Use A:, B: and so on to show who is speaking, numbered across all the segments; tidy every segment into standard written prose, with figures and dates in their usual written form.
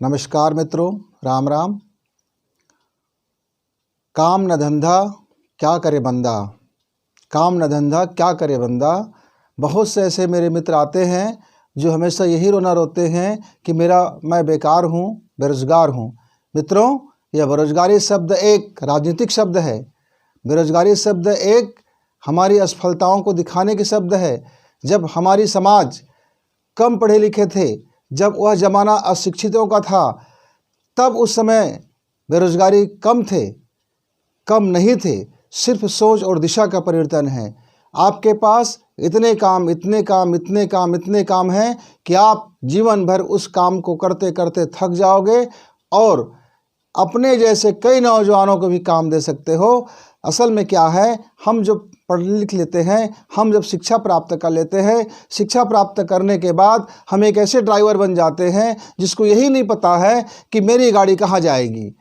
A: नमस्कार मित्रों, राम राम। काम न धंधा क्या करे बंदा, काम न धंधा क्या करे बंदा। बहुत से ऐसे मेरे मित्र आते हैं जो हमेशा यही रोना रोते हैं कि मैं बेकार हूँ, बेरोजगार हूँ। मित्रों, यह बेरोजगारी शब्द एक राजनीतिक शब्द है। बेरोजगारी शब्द एक हमारी असफलताओं को दिखाने के शब्द है। जब हमारी समाज कम पढ़े लिखे थे, जब वह ज़माना अशिक्षितों का था, तब उस समय बेरोजगारी कम नहीं थे। सिर्फ सोच और दिशा का परिवर्तन है। आपके पास इतने काम हैं कि आप जीवन भर उस काम को करते करते थक जाओगे और अपने जैसे कई नौजवानों को भी काम दे सकते हो। असल में क्या है, हम जब पढ़ लिख लेते हैं, हम जब शिक्षा प्राप्त कर लेते हैं, शिक्षा प्राप्त करने के बाद हम एक ऐसे ड्राइवर बन जाते हैं जिसको यही नहीं पता है कि मेरी गाड़ी कहाँ जाएगी।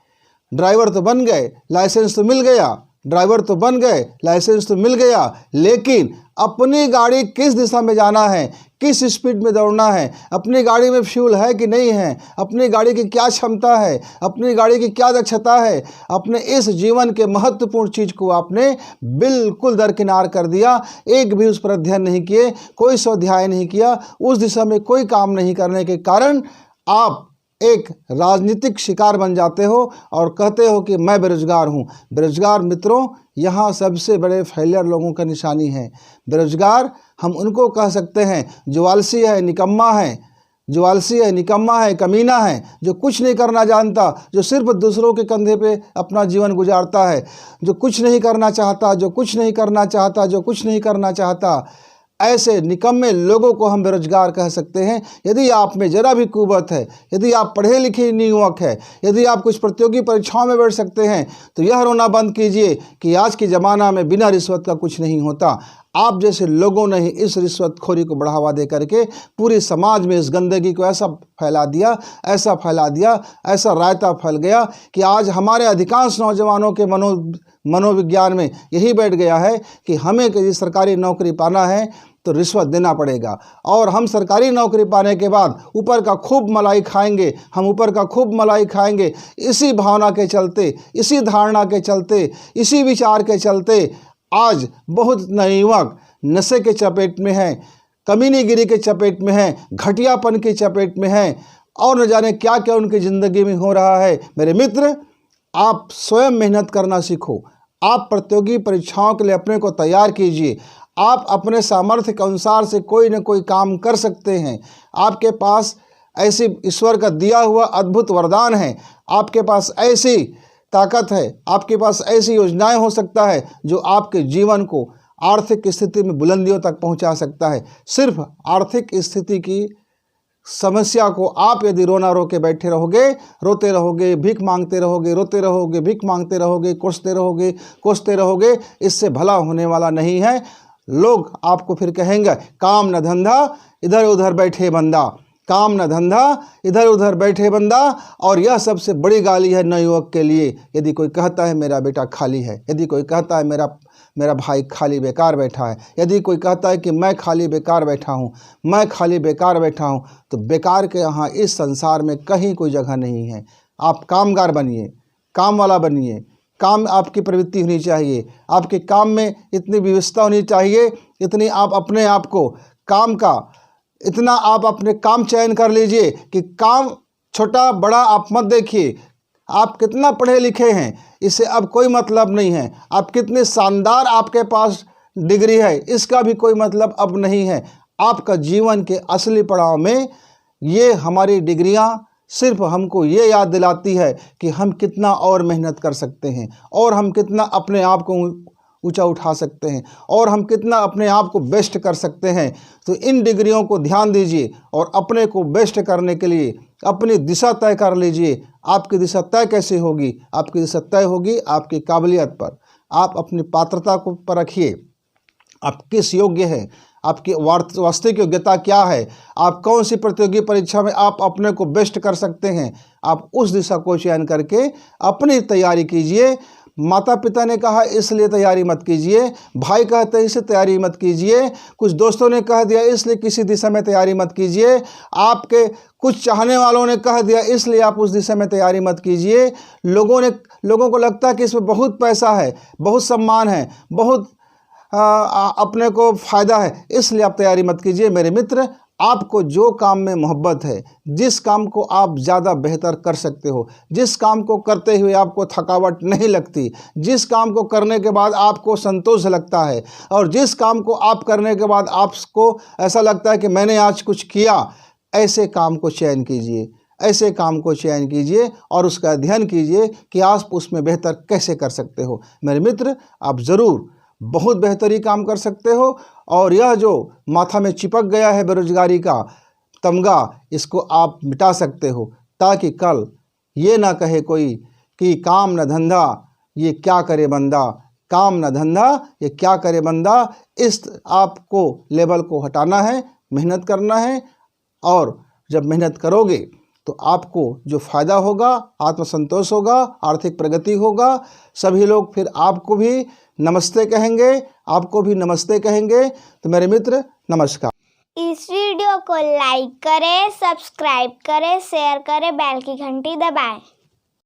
A: ड्राइवर तो बन गए, लाइसेंस तो मिल गया, ड्राइवर तो बन गए, लाइसेंस तो मिल गया, लेकिन अपनी गाड़ी किस दिशा में जाना है, किस स्पीड में दौड़ना है, अपनी गाड़ी में फ्यूल है कि नहीं है, अपनी गाड़ी की क्या क्षमता है, अपनी गाड़ी की क्या दक्षता है, अपने इस जीवन के महत्वपूर्ण चीज़ को आपने बिल्कुल दरकिनार कर दिया। एक भी उस पर अध्ययन नहीं किए, कोई स्वाध्याय नहीं किया, उस दिशा में कोई काम नहीं करने के कारण आप एक राजनीतिक शिकार बन जाते हो और कहते हो कि मैं बेरोजगार हूँ। बेरोजगार मित्रों, यहाँ सबसे बड़े फेलियर लोगों का निशानी है। बेरोजगार हम उनको कह सकते हैं जो आलसी है, निकम्मा है, जो आलसी है, निकम्मा है, कमीना है, जो कुछ नहीं करना जानता, जो सिर्फ दूसरों के कंधे पे अपना जीवन गुजारता है, जो कुछ नहीं करना चाहता, जो कुछ नहीं करना चाहता, जो कुछ नहीं करना चाहता। ऐसे निकम्मे लोगों को हम बेरोजगार कह सकते हैं। यदि आप में जरा भी कुवत है, यदि आप पढ़े लिखे युवक है, यदि आप कुछ प्रतियोगी परीक्षाओं में बैठ सकते हैं, तो यह रोना बंद कीजिए कि आज के ज़माना में बिना रिश्वत का कुछ नहीं होता। आप जैसे लोगों ने ही इस रिश्वतखोरी को बढ़ावा दे करके पूरे समाज में इस गंदगी को ऐसा फैला दिया, ऐसा रायता फैल गया कि आज हमारे अधिकांश नौजवानों के मनोविज्ञान में यही बैठ गया है कि हमें यदि सरकारी नौकरी पाना है तो रिश्वत देना पड़ेगा, और हम सरकारी नौकरी पाने के बाद ऊपर का खूब मलाई खाएंगे, हम ऊपर का खूब मलाई खाएंगे। इसी भावना के चलते, इसी धारणा के चलते, इसी विचार के चलते आज बहुत नए युवक नशे के चपेट में हैं, कमीनीगिरी के चपेट में हैं, घटियापन के चपेट में हैं, और न जाने क्या क्या उनकी ज़िंदगी में हो रहा है। मेरे मित्र, आप स्वयं मेहनत करना सीखो। आप प्रतियोगी परीक्षाओं के लिए अपने को तैयार कीजिए। आप अपने सामर्थ्य के अनुसार से कोई न कोई काम कर सकते हैं। आपके पास ऐसी ईश्वर का दिया हुआ अद्भुत वरदान है, आपके पास ऐसी ताकत है, आपके पास ऐसी योजनाएं हो सकता है जो आपके जीवन को आर्थिक स्थिति में बुलंदियों तक पहुंचा सकता है। सिर्फ आर्थिक स्थिति की समस्या को आप यदि रोना रो के बैठे रहोगे, रोते रहोगे, भीख मांगते रहोगे, रोते रहोगे, भीख मांगते रहोगे, कोसते रहोगे, इससे भला होने वाला नहीं है। लोग आपको फिर कहेंगे काम न धंधा इधर उधर बैठे बंदा, काम न धंधा इधर उधर बैठे बंदा। और यह सबसे बड़ी गाली है नवयुवक के लिए। यदि कोई कहता है मेरा बेटा खाली है, यदि कोई कहता है मेरा भाई खाली बेकार बैठा है, यदि कोई कहता है कि मैं खाली बेकार बैठा हूँ, मैं खाली बेकार बैठा हूँ, तो बेकार के यहाँ इस संसार में कहीं कोई जगह नहीं है। आप कामगार बनिए, काम वाला बनिए, काम आपकी प्रवृत्ति होनी चाहिए, आपके काम में इतनी व्यवस्था होनी चाहिए, इतनी आप अपने आप को काम का इतना आप अपने काम चयन कर लीजिए कि काम छोटा बड़ा आप मत देखिए। आप कितना पढ़े लिखे हैं इससे अब कोई मतलब नहीं है, आप कितने शानदार आपके पास डिग्री है इसका भी कोई मतलब अब नहीं है। आपका जीवन के असली पड़ाव में ये हमारी डिग्रियां सिर्फ हमको ये याद दिलाती है कि हम कितना और मेहनत कर सकते हैं, और हम कितना अपने आप को ऊंचा उठा सकते हैं, और हम कितना अपने आप को बेस्ट कर सकते हैं। तो इन डिग्रियों को ध्यान दीजिए और अपने को बेस्ट करने के लिए अपनी दिशा तय कर लीजिए। आपकी दिशा तय कैसे होगी? आपकी दिशा तय होगी आपकी काबिलियत पर। आप अपनी पात्रता को परखिए, आप किस योग्य हैं, आपकी वास्तविक योग्यता क्या है, आप कौन सी प्रतियोगी परीक्षा में आप अपने को बेस्ट कर सकते हैं। आप उस दिशा को चयन करके अपनी तैयारी कीजिए। माता पिता ने कहा इसलिए तैयारी मत कीजिए, भाई कहते हैं इसलिए तैयारी मत कीजिए, कुछ दोस्तों ने कह दिया इसलिए किसी दिशा में तैयारी मत कीजिए, आपके कुछ चाहने वालों ने कह दिया इसलिए आप उस दिशा में तैयारी मत कीजिए, लोगों को लगता है कि इसमें बहुत पैसा है, बहुत सम्मान है, बहुत अपने को फ़ायदा है, इसलिए आप तैयारी मत कीजिए। मेरे मित्र, आपको जो काम में मोहब्बत है, जिस काम को आप ज़्यादा बेहतर कर सकते हो, जिस काम को करते हुए आपको थकावट नहीं लगती, जिस काम को करने के बाद आपको संतोष लगता है और जिस काम को आप करने के बाद आपको ऐसा लगता है कि मैंने आज कुछ किया, ऐसे काम को चयन कीजिए, ऐसे काम को चयन कीजिए और उसका अध्ययन कीजिए कि आप उसमें बेहतर कैसे कर सकते हो। मेरे मित्र, आप ज़रूर बहुत बेहतरी काम कर सकते हो और यह जो माथा में चिपक गया है बेरोजगारी का तमगा, इसको आप मिटा सकते हो, ताकि कल ये ना कहे कोई कि काम न धंधा ये क्या करे बंदा, काम न धंधा ये क्या करे बंदा। इस आपको लेवल को हटाना है, मेहनत करना है और जब मेहनत करोगे तो आपको जो फ़ायदा होगा, आत्मसंतोष होगा, आर्थिक प्रगति होगा, सभी लोग फिर आपको भी नमस्ते कहेंगे, आपको भी नमस्ते कहेंगे। तो मेरे मित्र, नमस्कार।
B: इस वीडियो को लाइक करें, सब्सक्राइब करें, शेयर करें, बेल की घंटी दबाएं।